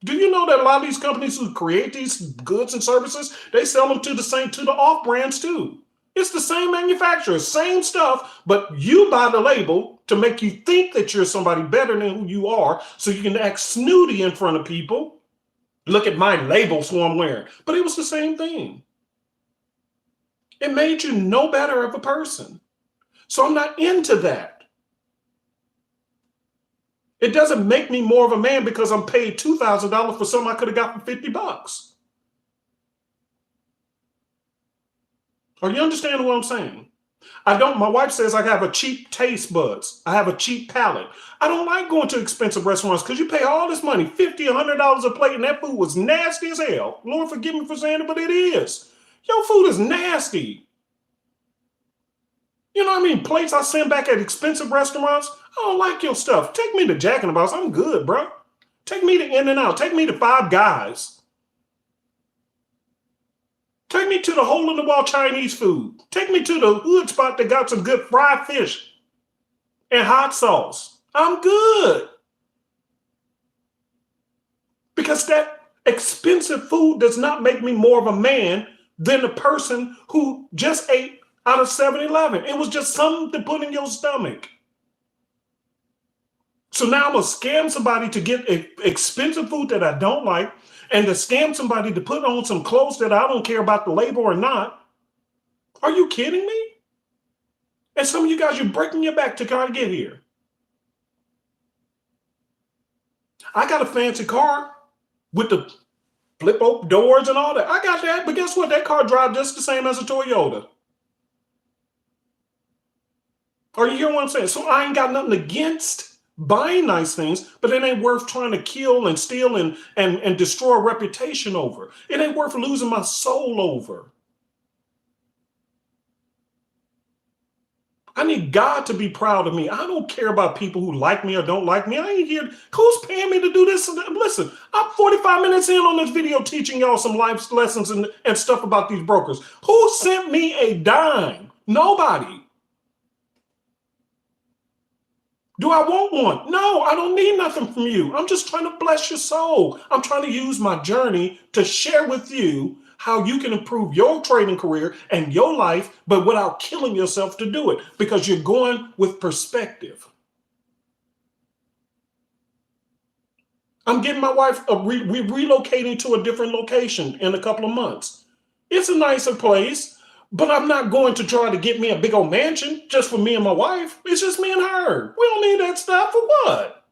Do you know that a lot of these companies who create these goods and services, they sell them to the off brands too? It's the same manufacturer, same stuff, but you buy the label to make you think that you're somebody better than who you are, so you can act snooty in front of people. Look at my label, so I'm wearing. But it was the same thing. It made you no better of a person. So I'm not into that. It doesn't make me more of a man because I'm paid $2,000 for something I could have got for $50. Are you understanding what I'm saying? My wife says I have a cheap taste buds. I have a cheap palate. I don't like going to expensive restaurants because you pay all this money, $50, $100 a plate, and that food was nasty as hell. Lord, forgive me for saying it, but it is. Your food is nasty. You know what I mean? Plates I send back at expensive restaurants. I don't like your stuff. Take me to Jack in the Box. I'm good, bro. Take me to In-N-Out. Take me to Five Guys. Take me to the hole-in-the-wall Chinese food. Take me to the hood spot that got some good fried fish and hot sauce. I'm good. Because that expensive food does not make me more of a man than the person who just ate out of 7-Eleven. It was just something to put in your stomach. So now I'm going to scam somebody to get expensive food that I don't like, and to scam somebody to put on some clothes that I don't care about the label or not. Are you kidding me? And some of you guys, you're breaking your back to try to get here. I got a fancy car with the flip open doors and all that. I got that, but guess what? That car drives just the same as a Toyota. Are you hearing what I'm saying? So I ain't got nothing against buying nice things, but it ain't worth trying to kill and steal and destroy a reputation over. It ain't worth losing my soul over. I need God to be proud of me. I don't care about people who like me or don't like me. I ain't here. Who's paying me to do this? Listen, I'm 45 minutes in on this video teaching y'all some life lessons and stuff about these brokers. Who sent me a dime? Nobody. Do I want one? No, I don't need nothing from you. I'm just trying to bless your soul. I'm trying to use my journey to share with you how you can improve your trading career and your life, but without killing yourself to do it, because you're going with perspective. I'm getting my wife, we're relocating to a different location in a couple of months. It's a nicer place. But I'm not going to try to get me a big old mansion just for me and my wife. It's just me and her. We don't need that stuff for what?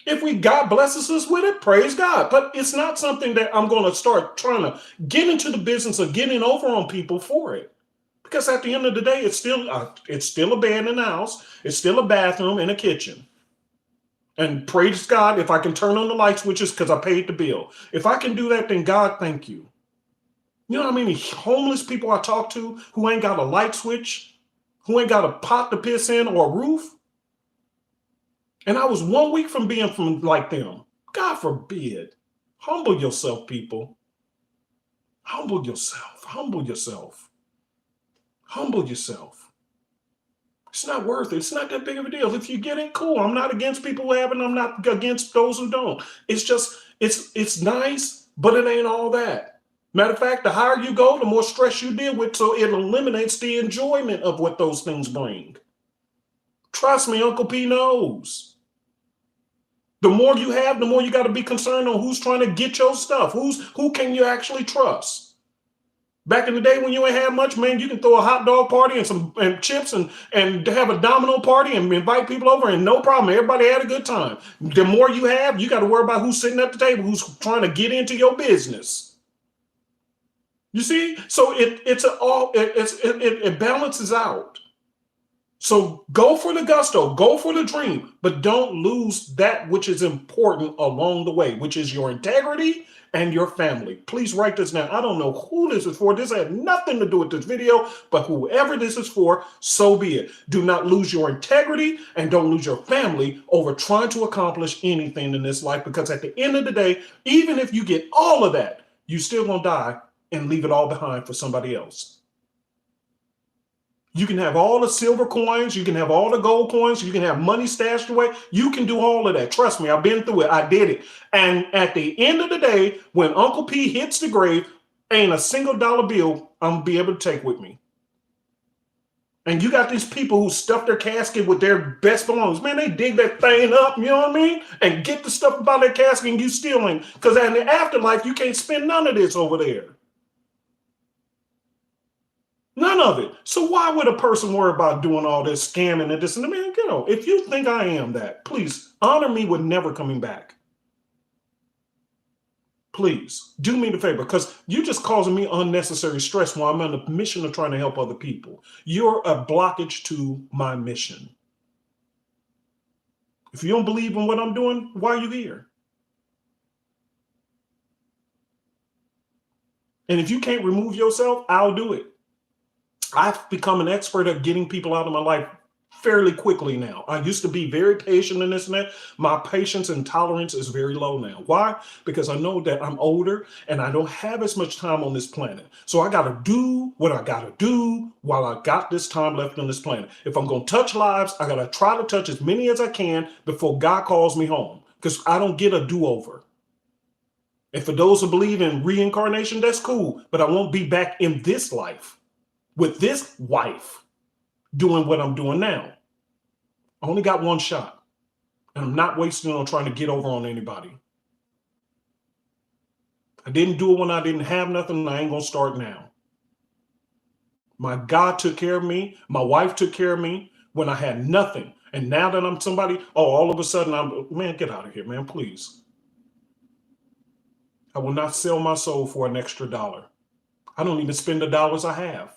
If God blesses us with it, praise God. But it's not something that I'm going to start trying to get into the business of getting over on people for it. Because at the end of the day, it's still a bed in the house. It's still a bathroom and a kitchen. And praise God if I can turn on the light switches because I paid the bill. If I can do that, then God, thank you. You know how many homeless people I talk to who ain't got a light switch, who ain't got a pot to piss in or a roof? And I was 1 week from being like them. God forbid. Humble yourself, people. Humble yourself. Humble yourself. Humble yourself. It's not worth it. It's not that big of a deal. If you get it, cool. I'm not against people who have it. I'm not against those who don't. It's just, it's nice, but it ain't all that. Matter of fact, the higher you go, the more stress you deal with, so it eliminates the enjoyment of what those things bring. Trust me, Uncle P knows. The more you have, the more you got to be concerned on who's trying to get your stuff. Who can you actually trust? Back in the day when you ain't had much, man, you can throw a hot dog party and some chips and have a domino party and invite people over and no problem. Everybody had a good time. The more you have, you got to worry about who's sitting at the table, who's trying to get into your business. You see, so it balances out. So go for the gusto, go for the dream, but don't lose that which is important along the way, which is your integrity and your family. Please write this down. I don't know who this is for. This had nothing to do with this video, but whoever this is for, so be it. Do not lose your integrity and don't lose your family over trying to accomplish anything in this life, because at the end of the day, even if you get all of that, you still gonna die and leave it all behind for somebody else. You can have all the silver coins, you can have all the gold coins, you can have money stashed away. You can do all of that. Trust me, I've been through it. I did it. And at the end of the day, when Uncle P hits the grave, ain't a single dollar bill I'm gonna be able to take with me. And you got these people who stuff their casket with their best belongings. Man, they dig that thing up, you know what I mean? And get the stuff about their casket and you still ain't. Because in the afterlife, you can't spend none of this over there. None of it. So why would a person worry about doing all this scamming and this and that? Man, you know, if you think I am that, please honor me with never coming back. Please do me the favor, because you're just causing me unnecessary stress while I'm on a mission of trying to help other people. You're a blockage to my mission. If you don't believe in what I'm doing, why are you here? And if you can't remove yourself, I'll do it. I've become an expert at getting people out of my life fairly quickly now. I used to be very patient in this and that. My patience and tolerance is very low now. Why? Because I know that I'm older and I don't have as much time on this planet. So I got to do what I got to do while I got this time left on this planet. If I'm going to touch lives, I got to try to touch as many as I can before God calls me home, because I don't get a do-over. And for those who believe in reincarnation, that's cool, but I won't be back in this life with this wife doing what I'm doing now. I only got one shot, and I'm not wasting it on trying to get over on anybody. I didn't do it when I didn't have nothing, and I ain't gonna start now. My God took care of me. My wife took care of me when I had nothing. And now that I'm somebody, all of a sudden man, get out of here, man, please. I will not sell my soul for an extra dollar. I don't even spend the dollars I have.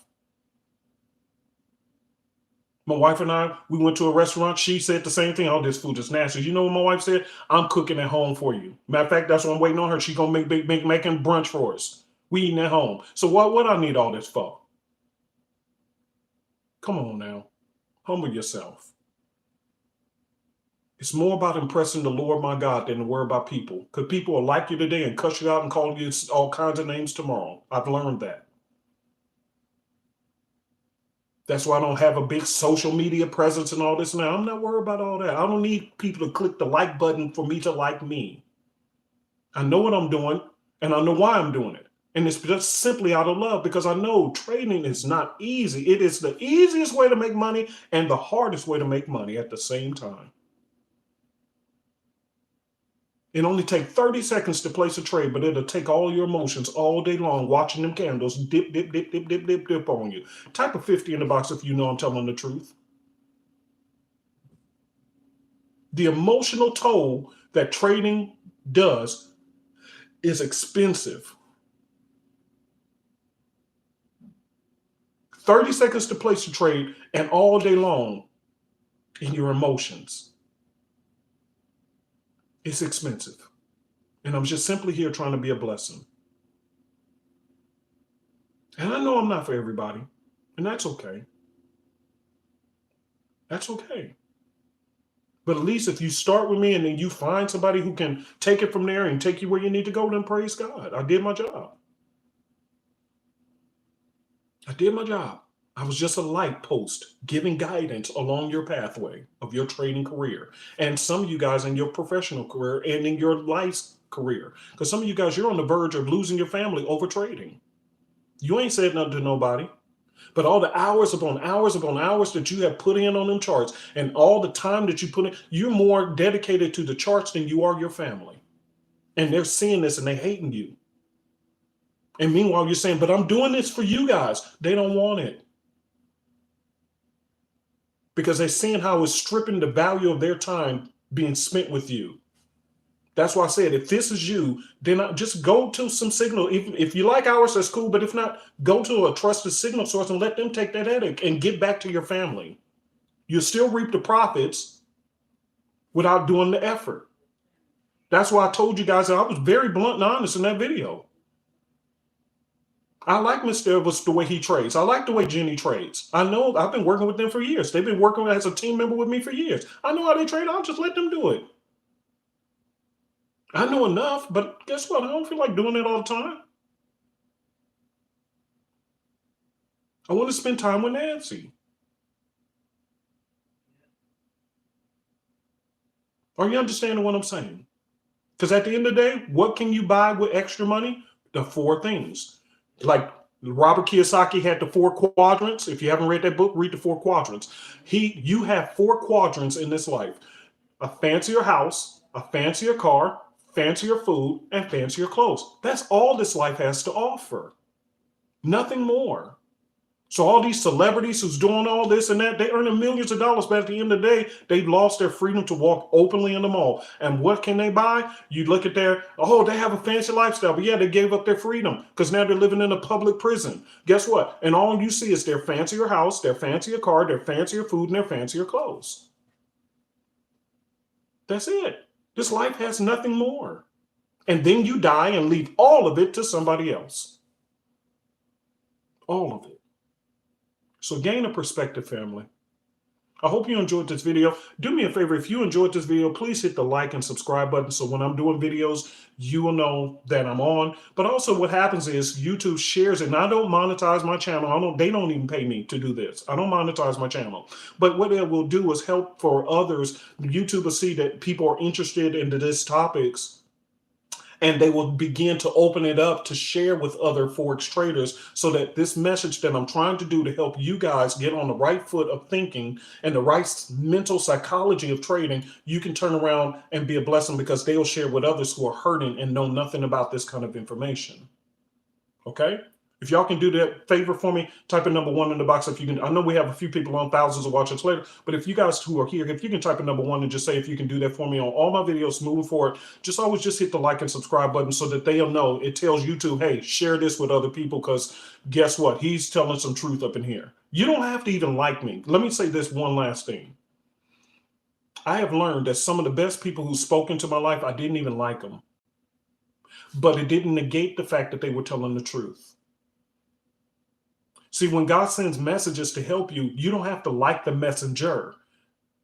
My wife and I, we went to a restaurant. She said the same thing. Oh, this food is nasty. You know what my wife said? I'm cooking at home for you. Matter of fact, that's what I'm waiting on her. She's going to make making brunch for us. We eating at home. So what I need all this for? Come on now. Humble yourself. It's more about impressing the Lord my God than to worry about people. Because people will like you today and cuss you out and call you all kinds of names tomorrow. I've learned that. That's why I don't have a big social media presence and all this now. I'm not worried about all that. I don't need people to click the like button for me to like me. I know what I'm doing, and I know why I'm doing it. And it's just simply out of love, because I know trading is not easy. It is the easiest way to make money and the hardest way to make money at the same time. It only takes 30 seconds to place a trade, but it'll take all your emotions all day long watching them candles dip, dip, dip, dip, dip, dip, dip on you. Type a 50 in the box if you know I'm telling the truth. The emotional toll that trading does is expensive. 30 seconds to place a trade and all day long in your emotions. It's expensive. And I'm just simply here trying to be a blessing. And I know I'm not for everybody, and that's okay. That's okay. But at least if you start with me and then you find somebody who can take it from there and take you where you need to go, then praise God. I did my job. I did my job. I was just a light post giving guidance along your pathway of your trading career. And some of you guys in your professional career and in your life's career. Because some of you guys, you're on the verge of losing your family over trading. You ain't said nothing to nobody. But all the hours upon hours upon hours that you have put in on them charts and all the time that you put in, you're more dedicated to the charts than you are your family. And they're seeing this and they're hating you. And meanwhile, you're saying, but I'm doing this for you guys. They don't want it. Because they're seeing how it's stripping the value of their time being spent with you. That's why I said, if this is you, then just go to some signal. If you like ours, that's cool. But if not, go to a trusted signal source and let them take that headache and get back to your family. You'll still reap the profits without doing the effort. That's why I told you guys that I was very blunt and honest in that video. I like Mr. Evans, the way he trades. I like the way Jenny trades. I know I've been working with them for years. They've been working as a team member with me for years. I know how they trade. I'll just let them do it. I know enough, but guess what? I don't feel like doing it all the time. I want to spend time with Nancy. Are you understanding what I'm saying? Because at the end of the day, what can you buy with extra money? The 4 things. Like Robert Kiyosaki had the 4 quadrants. If you haven't read that book, read the 4 quadrants. You have 4 quadrants in this life: a fancier house, a fancier car, fancier food, and fancier clothes. That's all this life has to offer. Nothing more. So all these celebrities who's doing all this and that, they earning millions of dollars, but at the end of the day, they've lost their freedom to walk openly in the mall. And what can they buy? You look at they have a fancy lifestyle, but yeah, they gave up their freedom because now they're living in a public prison. Guess what? And all you see is their fancier house, their fancier car, their fancier food, and their fancier clothes. That's it. This life has nothing more. And then you die and leave all of it to somebody else. All of it. So gain a perspective, family. I hope you enjoyed this video. Do me a favor, if you enjoyed this video, please hit the like and subscribe button so when I'm doing videos, you will know that I'm on. But also what happens is YouTube shares it. And I don't monetize my channel. They don't even pay me to do this. I don't monetize my channel. But what it will do is help for others. YouTube will see that people are interested into these topics, and they will begin to open it up to share with other Forex traders so that this message that I'm trying to do to help you guys get on the right foot of thinking and the right mental psychology of trading, you can turn around and be a blessing because they'll share with others who are hurting and know nothing about this kind of information. Okay? If y'all can do that favor for me, type in #1 in the box if you can. I know we have a few people on, thousands of watchers later, but if you guys who are here, if you can type in #1 and just say if you can do that for me on all my videos moving forward, just always just hit the like and subscribe button so that they'll know. It tells YouTube, hey, share this with other people because guess what? He's telling some truth up in here. You don't have to even like me. Let me say this one last thing. I have learned that some of the best people who spoke into my life, I didn't even like them. But it didn't negate the fact that they were telling the truth. See, when God sends messages to help you, you don't have to like the messenger.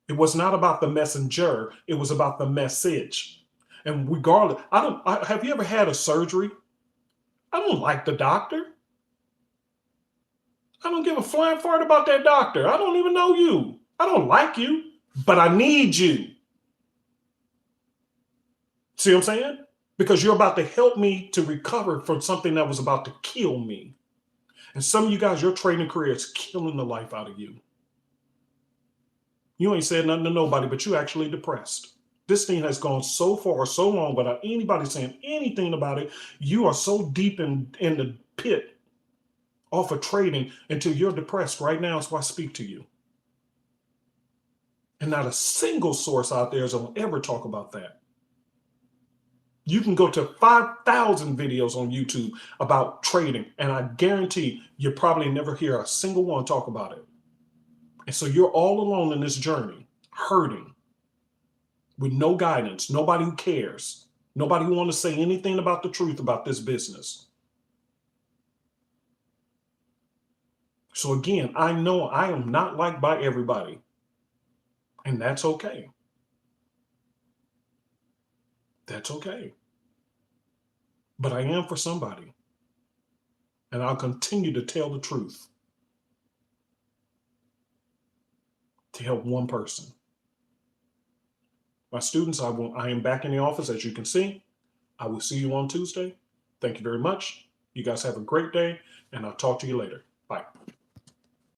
It was not about the messenger. It was about the message. And regardless, have you ever had a surgery? I don't like the doctor. I don't give a flying fart about that doctor. I don't even know you. I don't like you, but I need you. See what I'm saying? Because you're about to help me to recover from something that was about to kill me. And some of you guys, your trading career is killing the life out of you. You ain't said nothing to nobody, but you actually depressed. This thing has gone so far, so long without anybody saying anything about it. You are so deep in the pit off of trading until you're depressed right now. So I speak to you. And not a single source out there is going to ever talk about that. You can go to 5,000 videos on YouTube about trading, and I guarantee you probably never hear a single one talk about it. And so you're all alone in this journey, hurting, with no guidance, nobody who cares, nobody who wants to say anything about the truth about this business. So again, I know I am not liked by everybody, and that's okay. That's okay. But I am for somebody. And I'll continue to tell the truth to help one person. My students, I am back in the office, as you can see. I will see you on Tuesday. Thank you very much. You guys have a great day, and I'll talk to you later. Bye.